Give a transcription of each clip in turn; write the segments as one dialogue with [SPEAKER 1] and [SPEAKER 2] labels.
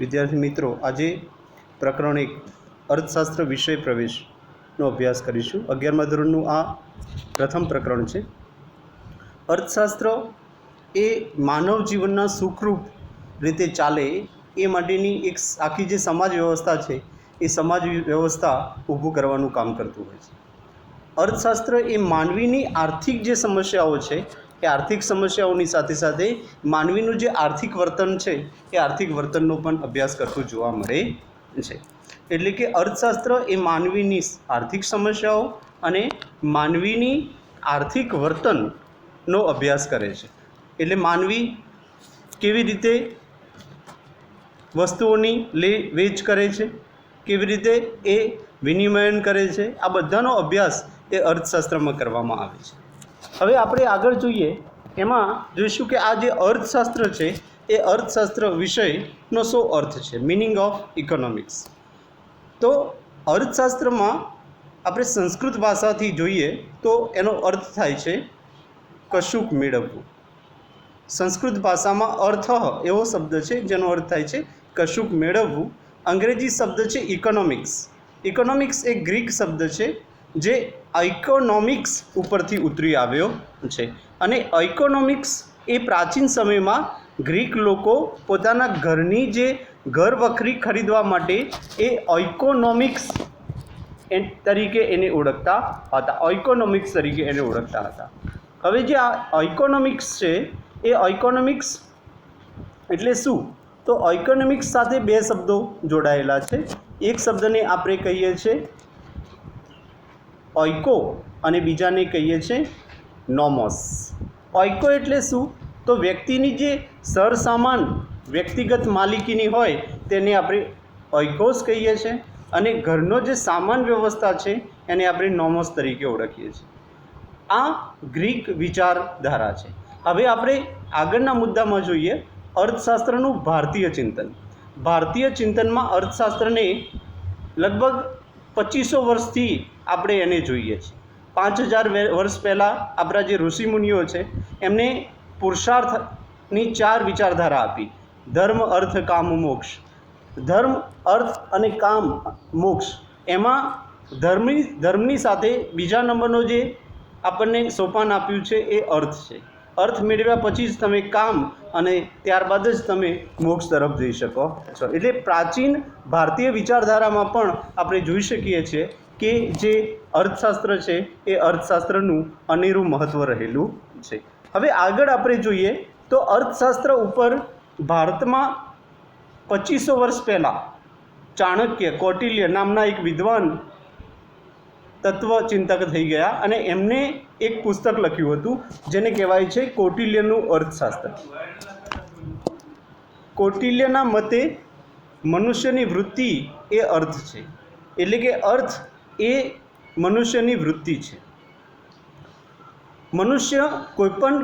[SPEAKER 1] વિદ્યાર્થી મિત્રો, આજે પ્રકરણ 1 અર્થશાસ્ત્ર વિષય પ્રવેશનો અભ્યાસ કરીશું। 11મા ધોરણનું આ પ્રથમ પ્રકરણ છે। અર્થશાસ્ત્ર એ માનવ જીવનના સુખરૂપ રીતે ચાલે એ માટેની એક આખી જે સમાજ વ્યવસ્થા છે એ સમાજ વ્યવસ્થા ઊભું કરવાનું કામ કરતું હોય છે। અર્થશાસ્ત્ર એ માનવીની આર્થિક જે સમસ્યાઓ છે એ આર્થિક સમસ્યાઓની સાથે સાથે માનવીનું જે આર્થિક વર્તન છે એ આર્થિક વર્તનનો પણ અભ્યાસ કરતું જોવા મળે છે। એટલે કે અર્થશાસ્ત્ર એ માનવીની આર્થિક સમસ્યાઓ અને માનવીની આર્થિક વર્તનનો અભ્યાસ કરે છે। એટલે માનવી કેવી રીતે વસ્તુઓની લે વેચ કરે છે, કેવી રીતે એ વિનિમયન કરે છે, આ બધાનો અભ્યાસ એ અર્થશાસ્ત્રમાં કરવામાં આવે છે। હવે આપણે આગળ જોઈએ એમાં જોઈશું કે આ જે અર્થશાસ્ત્ર છે એ અર્થશાસ્ત્ર વિષયનો શું અર્થ છે, મિનિંગ ઓફ ઇકોનોમિક્સ। તો અર્થશાસ્ત્રમાં આપણે સંસ્કૃત ભાષાથી જોઈએ તો એનો અર્થ થાય છે કશુંક મેળવવું। સંસ્કૃત ભાષામાં અર્થ એવો શબ્દ છે જેનો અર્થ થાય છે કશુંક મેળવવું। અંગ્રેજી શબ્દ છે ઇકોનોમિક્સ। ઇકોનોમિક્સ એ ગ્રીક શબ્દ છે જે ઇકોનોમિક્સ ઉપરથી ઉતરી આવ્યો છે અને ઇકોનોમિક્સ એ પ્રાચીન સમયમાં ગ્રીક લોકો પોતાના ઘરની જે ઘર વખરી ખરીદવા માટે એ ઇકોનોમિક્સ તરીકે એને ઓળખતા હતા। ઇકોનોમિક્સ તરીકે એને ઓળખતા હતા। હવે જે આ ઇકોનોમિક્સ છે એ ઇકોનોમિક્સ એટલે શું? તો ઇકોનોમિક્સ સાથે બે શબ્દો જોડાયેલા છે। એક શબ્દને આપણે કહીએ છીએ ઓઇકો અને બીજાને કહીએ છીએ નોમોસ। ઓઇકો એટલે શું? તો વ્યક્તિની જે સરસામાન વ્યક્તિગત માલિકીની હોય તેને આપણે ઓઇકોસ કહીએ છીએ અને ઘરનો જે સામાન વ્યવસ્થા છે એને આપણે નોમોસ તરીકે ઓળખીએ છીએ। આ ગ્રીક વિચારધારા છે। હવે આપણે આગળના મુદ્દામાં જોઈએ અર્થશાસ્ત્રનું ભારતીય ચિંતન। ભારતીય ચિંતનમાં અર્થશાસ્ત્રને લગભગ 2500 વર્ષથી આપણે એને જોઈએ છીએ। 5000 વર્ષ પહેલાં આપણા જે ઋષિમુનિઓ છે એમને પુરુષાર્થની 4 વિચારધારા આપી: ધર્મ, અર્થ, કામ, મોક્ષ। ધર્મ, અર્થ અને કામ, મોક્ષ, એમાં ધર્મની સાથે બીજા નંબરનો જે આપણને સોપાન આપ્યું છે એ અર્થ છે। અર્થ મેળવ્યા પછી જ તમે કામ અને ત્યારબાદ જ તમે મોક્ષ તરફ જઈ શકો છો। એટલે પ્રાચીન ભારતીય વિચારધારામાં પણ આપણે જોઈ શકીએ છીએ કે જે અર્થશાસ્ત્ર છે એ અર્થશાસ્ત્રનું અનેરું મહત્ત્વ રહેલું છે। હવે આગળ આપણે જોઈએ તો અર્થશાસ્ત્ર ઉપર ભારતમાં 2500 વર્ષ પહેલાં ચાણક્ય, કૌટિલ્ય નામના એક વિદ્વાન તત્વચિંતક થઈ ગયા અને એમને એક પુસ્તક લખ્યું હતું જેને કહેવાય છે કૌટિલ્યનું અર્થશાસ્ત્ર। કૌટિલ્યના મતે મનુષ્યની વૃત્તિ એ અર્થ છે। એટલે કે અર્થ એ મનુષ્યની વૃત્તિ છે। મનુષ્ય કોઈપણ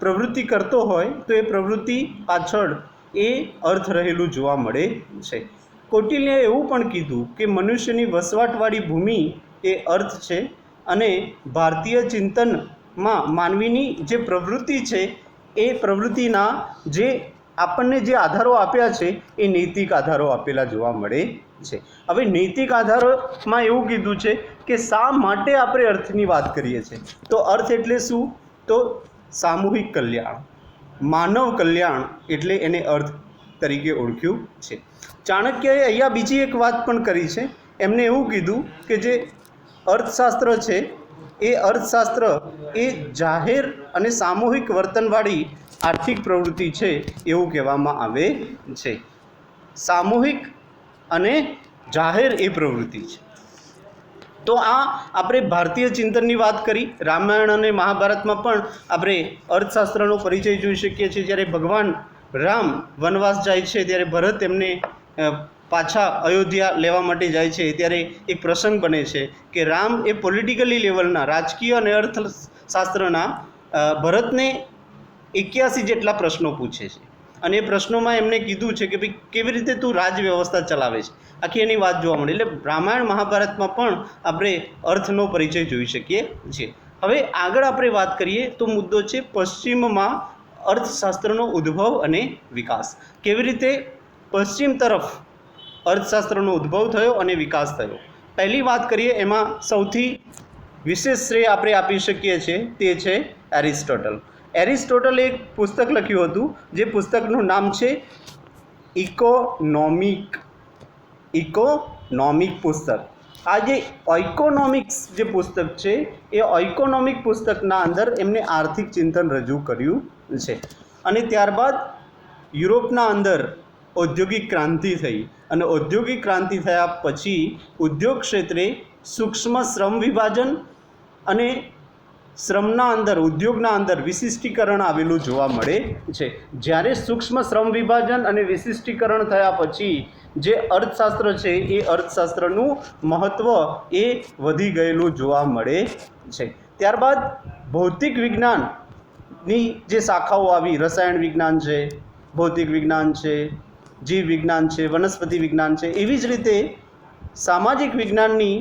[SPEAKER 1] પ્રવૃત્તિ કરતો હોય તો એ પ્રવૃત્તિ પાછળ એ અર્થ રહેલું જોવા મળે છે। કૌટિલ્યએ એવું પણ કીધું કે મનુષ્યની વસવાટવાળી ભૂમિ એ અર્થ છે અને ભારતીય ચિંતનમાં માનવીની જે પ્રવૃત્તિ છે એ પ્રવૃત્તિના જે આપણને જે આધારો આપ્યા છે એ નૈતિક આધારો આપેલા જોવા મળે છે। હવે નૈતિક આધારોમાં એવું કીધું છે કે શા માટે આપણે અર્થની વાત કરીએ છીએ? તો અર્થ એટલે શું? તો સામૂહિક કલ્યાણ, માનવ કલ્યાણ, એટલે એને અર્થ તરીકે ઓળખ્યું છે। ચાણક્યએ અહીંયા બીજી એક વાત પણ કરી છે। એમને એવું કીધું કે જે અર્થશાસ્ત્ર છે એ અર્થશાસ્ત્ર એ જાહેર અને સામૂહિક વર્તનવાળી આર્થિક પ્રવૃત્તિ છે એવું કહેવામાં આવે છે। સામૂહિક અને જાહેર એ પ્રવૃત્તિ છે। તો આ આપણે ભારતીય ચિંતનની વાત કરી। રામાયણ અને મહાભારતમાં પણ આપણે અર્થશાસ્ત્રનો પરિચય જોઈ શકીએ છીએ। જ્યારે ભગવાન રામ વનવાસ જાય છે ત્યારે ભરત એમને પાછા અયોધ્યા લેવા માટે જાય છે ત્યારે એક પ્રસંગ બને છે કે રામ એ પોલિટિકલી લેવલના રાજકીય અને અર્થશાસ્ત્રના ભરતને 81 જેટલા પ્રશ્નો પૂછે છે અને એ પ્રશ્નોમાં એમને કીધું છે કે ભાઈ કેવી રીતે તું રાજ વ્યવસ્થા ચલાવે છે, આખી એની વાત જોવા મળે। એટલે રામાયણ મહાભારતમાં પણ આપણે અર્થનો પરિચય જોઈ શકીએ છીએ। હવે આગળ આપણે વાત કરીએ તો મુદ્દો છે પશ્ચિમમાં અર્થશાસ્ત્રનો ઉદ્ભવ અને વિકાસ। કેવી રીતે પશ્ચિમ તરફ અર્થશાસ્ત્રનો ઉદ્ભવ થયો અને વિકાસ થયો. પહેલી વાત કરીએ એમાં સૌથી વિશેષ શ્રેય આપણે આપી શકીએ છીએ તે છે એરિસ્ટોટલ. એરિસ્ટોટલે એક પુસ્તક લખ્યું હતું જે પુસ્તકનું નામ છે ઇકોનોમિક પુસ્તક. આ જે ઇકોનોમિક્સ જે પુસ્તક છે એ ઇકોનોમિક પુસ્તકના અંદર એમને આર્થિક ચિંતન રજૂ કર્યું છે. અને ત્યારબાદ યુરોપના અંદર ઔદ્યોગિક ક્રાંતિ થઈ અને ઔદ્યોગિક ક્રાંતિ થયા પછી ઉદ્યોગ ક્ષેત્રે સૂક્ષ્મ શ્રમ વિભાજન અને શ્રમના અંદર ઉદ્યોગના અંદર વિશિષ્ટીકરણ આવેલું જોવા મળે છે. જ્યારે સૂક્ષ્મ શ્રમ વિભાજન અને વિશિષ્ટીકરણ થયા પછી જે અર્થશાસ્ત્ર છે એ અર્થશાસ્ત્રનું મહત્ત્વ એ વધી ગયેલું જોવા મળે છે. ત્યારબાદ ભૌતિક વિજ્ઞાનની જે શાખાઓ આવી, રસાયણ વિજ્ઞાન છે, ભૌતિક વિજ્ઞાન છે, જીવ વિજ્ઞાન છે, વનસ્પતિ વિજ્ઞાન છે, એવી જ રીતે સામાજિક વિજ્ઞાનની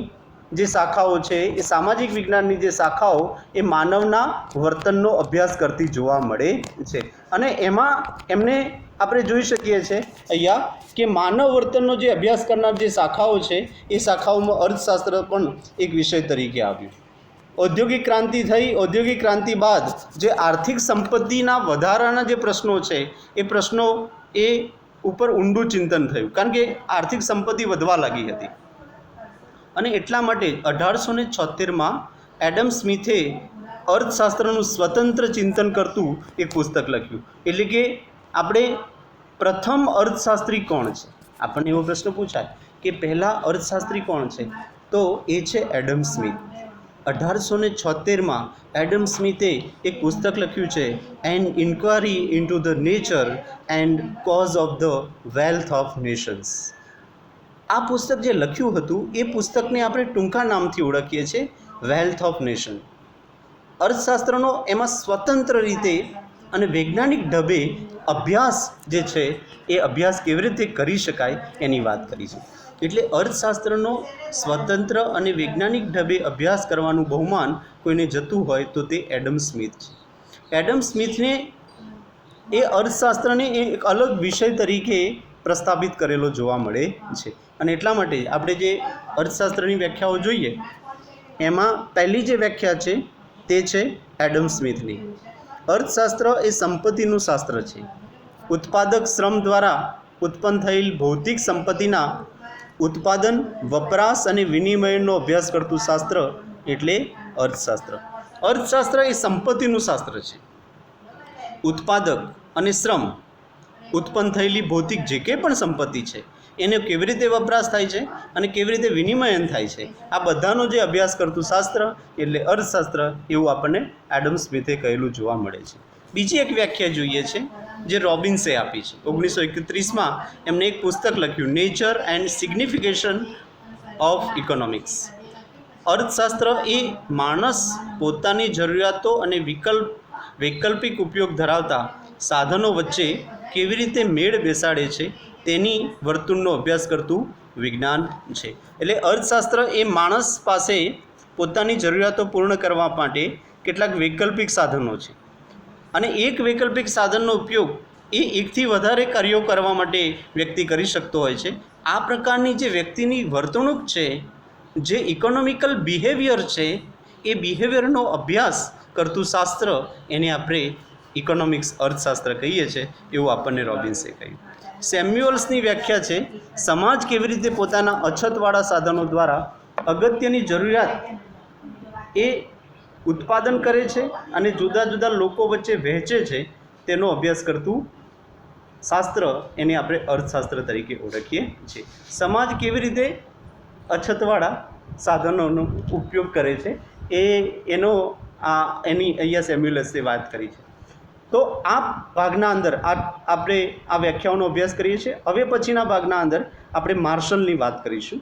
[SPEAKER 1] જે શાખાઓ છે એ સામાજિક વિજ્ઞાનની જે શાખાઓ એ માનવના વર્તનનો અભ્યાસ કરતી જોવા મળે છે. અને એમાં એમને આપણે જોઈ શકીએ છીએ અહીંયા કે માનવ વર્તનનો જે અભ્યાસ કરનાર જે શાખાઓ છે એ શાખાઓમાં અર્થશાસ્ત્ર પણ એક વિષય તરીકે આવ્યું. ઔદ્યોગિક ક્રાંતિ થઈ. ઔદ્યોગિક ક્રાંતિ બાદ જે આર્થિક સંપત્તિના વધારાના જે પ્રશ્નો છે એ પ્રશ્નો એ ઉપર ઊંડું ચિંતન થયું, કારણ કે આર્થિક સંપત્તિ વધવા લાગી હતી. અને એટલા માટે 1876માં એડમ સ્મિથે અર્થશાસ્ત્રનું સ્વતંત્ર ચિંતન કરતું એક પુસ્તક લખ્યું. એટલે કે આપણે પ્રથમ અર્થશાસ્ત્રી કોણ છે? આપણને એવો પ્રશ્ન પૂછાય કે પહેલાં અર્થશાસ્ત્રી કોણ છે? તો એ છે એડમ સ્મિથ. 1876માં એડમ સ્મિથે એક પુસ્તક લખ્યું છે an inquiry into the nature and cause of the wealth of nations. આ પુસ્તક જે લખ્યું હતું એ પુસ્તકને આપણે ટૂંકા નામથી ઓળખીએ છીએ વેલ્થ ઓફ નેશન. અર્થશાસ્ત્રનો એમાં સ્વતંત્ર રીતે અને વૈજ્ઞાનિક ઢબે અભ્યાસ જે છે એ અભ્યાસ કેવી રીતે કરી શકાય એની વાત કરી છે. એટલે અર્થશાસ્ત્રનો સ્વતંત્ર અને વૈજ્ઞાનિક ઢબે અભ્યાસ કરવાનું બહુમાન કોઈને જતું હોય તો તે એડમ સ્મિથ છે. એડમ સ્મિથને એ અર્થશાસ્ત્રને એક અલગ વિષય તરીકે પ્રસ્થાપિત કરેલો જોવા મળે છે. અને એટલા માટે આપણે જે અર્થશાસ્ત્રની વ્યાખ્યાઓ જોઈએ એમાં પહેલી જે વ્યાખ્યા છે તે છે એડમ સ્મિથની. અર્થશાસ્ત્ર એ સંપત્તિનું શાસ્ત્ર છે. ઉત્પાદક શ્રમ દ્વારા ઉત્પન્ન થયેલ ભૌતિક સંપત્તિના ઉત્પાદન, વપરાશ અને વિનિમયનો અભ્યાસ કરતું શાસ્ત્ર એટલે અર્થશાસ્ત્ર. અર્થશાસ્ત્ર એ સંપત્તિનું શાસ્ત્ર છે. ઉત્પાદક અને શ્રમ ઉત્પન્ન થયેલી ભૌતિક જે કંઈ પણ સંપત્તિ છે એને કેવી રીતે વપરાશ થાય છે અને કેવી રીતે વિનિમયન થાય છે આ બધાનો જે અભ્યાસ કરતું શાસ્ત્ર એટલે અર્થશાસ્ત્ર એવું આપણને એડમ સ્મિથે કહેલું જોવા મળે છે. બીજી એક વ્યાખ્યા જોઈએ છે જે રોબિન્સે આપી છે. 1931માં એમણે એક પુસ્તક લખ્યું nature and signification of economics. અર્થશાસ્ત્ર એ માણસ પોતાની જરૂરિયાતો અને વૈકલ્પિક ઉપયોગ ધરાવતા સાધનો વચ્ચે કેવી રીતે મેળ બેસાડે છે તેની વર્તુળનો અભ્યાસ કરતું વિજ્ઞાન છે. એટલે અર્થશાસ્ત્ર એ માણસ પાસે પોતાની જરૂરિયાતો પૂર્ણ કરવા માટે કેટલાક વૈકલ્પિક સાધનો છે અને એક વૈકલ્પિક સાધનનો ઉપયોગ એ એકથી વધારે કાર્યો કરવા માટે વ્યક્તિ કરી શકતો હોય છે. આ પ્રકારની જે વ્યક્તિની વર્તણૂક છે, જે ઇકોનોમિકલ બિહેવિયર છે, એ બિહેવિયરનો અભ્યાસ કરતું શાસ્ત્ર એને આપણે ઇકોનોમિક્સ અર્થશાસ્ત્ર કહીએ છીએ એવું આપણને રોબિન્સે કહ્યું. સેમ્યુઅલ્સની વ્યાખ્યા છે સમાજ કેવી રીતે પોતાના અછતવાળા સાધનો દ્વારા અગત્યની જરૂરિયાત એ ઉત્પાદન કરે છે અને જુદા જુદા લોકો વચ્ચે વહેંચે છે તેનો અભ્યાસ કરતું શાસ્ત્ર એને આપણે અર્થશાસ્ત્ર તરીકે ઓળખીએ છીએ. સમાજ કેવી રીતે અછતવાળા સાધનોનો ઉપયોગ કરે છે એની અહીંયા સેમ્યુઅલ્સે વાત કરી છે. તો આ ભાગના અંદર આપણે આ વ્યાખ્યાઓનો અભ્યાસ કરીએ છીએ. હવે પછીના ભાગના અંદર આપણે માર્શલની વાત કરીશું.